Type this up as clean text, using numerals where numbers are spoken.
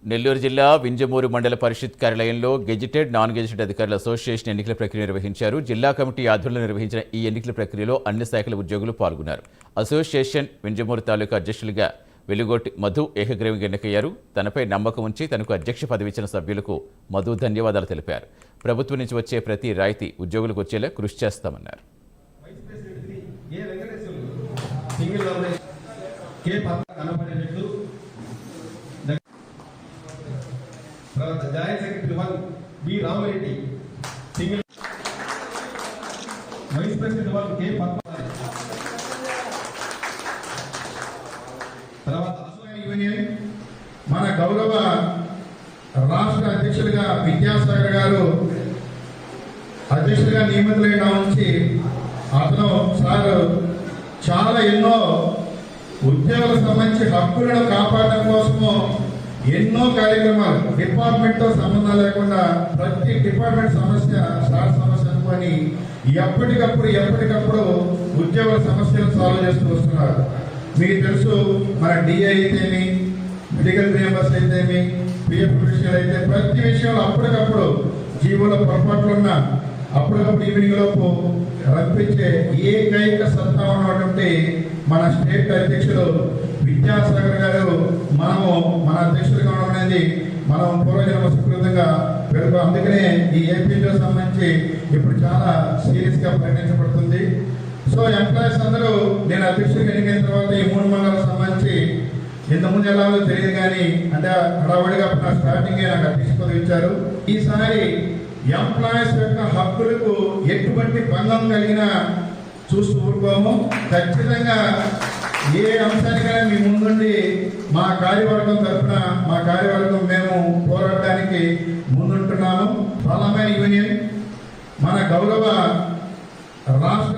నెల్లూరు జిల్లా వింజమూరు మండల పరిషత్ కార్యాలయంలో గెజిటెడ్, నాన్ గెజిటెడ్ అధికారుల అసోసియేషన్ ఎన్నికల ప్రక్రియ నిర్వహించారు. జిల్లా కమిటీ ఆధ్వర్యంలో నిర్వహించిన ఈ ఎన్నికల ప్రక్రియలో అన్ని శాఖల ఉద్యోగులు పాల్గొన్నారు. అసోసియేషన్ వింజమూరు తాలూకా అధ్యక్షులుగా వెలుగోటి మధు ఏకగ్రీవంగా ఎన్నికయ్యారు. తనపై నమ్మకం ఉంచి తనకు అధ్యక్ష పదవి ఇచ్చిన సభ్యులకు మధు ధన్యవాదాలు తెలిపారు. ప్రభుత్వం నుంచి వచ్చే ప్రతి రాయితీ ఉద్యోగులకు వచ్చేలా కృషి చేస్తామన్నారు. Joint secretary 1 B Ramareddy, single vice president 1 K Padmanabha. తర్వాత అసోసియేషన్ యూనియన్ మన గౌరవ రాష్ట్ర అధ్యక్షులుగా విద్యాసాగర్ గారు అధ్యక్షులుగా నియమితులైన నుంచి అతను సార్ చాలా ఎన్నో ఉద్యోగులకు సంబంధించి హక్కులను కాపాడడం కోసము ఎన్నో కార్యక్రమాలు డిపార్ట్మెంట్ తో సంబంధం లేకుండా ప్రతి డిపార్ట్మెంట్ సమస్య సార్ సమస్య అనుకొని ఎప్పటికప్పుడు ఉద్యోగుల సమస్యలు సాల్వ్ చేస్తూ వస్తున్నారు. మీకు తెలుసు, మన డిఐ అయితేమి, మెడికల్ రియంబర్స్ అయితేమి, పిఎఫ్ విషయాలు అయితే ప్రతి విషయంలో అప్పటికప్పుడు జీవోలో పొరపాట్లు ఉన్న అప్పటికప్పుడు ఈవినింగ్ లోపు రప్పించే ఏకైక సత్తా ఉన్నటువంటి మన స్టేట్ అధ్యక్షులు విద్యాసాగర్ గారు మనము మన అధ్యక్షులుగా ఉండడం అనేది మనం పూర్వజన్మ సుకృతంగా పెరుగు. అందుకనే ఈ ఏపీలో సంబంధించి ఇప్పుడు చాలా సీరియస్ గా పరిగణించబడుతుంది. సో ఎంప్లాయీస్ అందరూ నేను అధ్యక్షుడిగా ఎన్నికైన తర్వాత ఈ 3 మండలాలకు సంబంధించి ఇంతకుముందు ఎలా తెలియదు, కానీ అంటే హడావడిగా స్టార్టింగ్ నాకు అధ్యక్ష పదవి ఇచ్చారు. ఈసారి ఎంప్లాయీస్ యొక్క హక్కులకు ఎటువంటి భంగం కలిగినా చూస్తూ ఊరుకోము. ఖచ్చితంగా ఏ అంశానికైనా మీ ముందుండి మా కార్యవర్గం తరఫున మా కార్యవర్గం మేము పోరాడడానికి ముందుంటున్నాము. బలమైన యూనియన్ మన గౌరవ రాష్ట్ర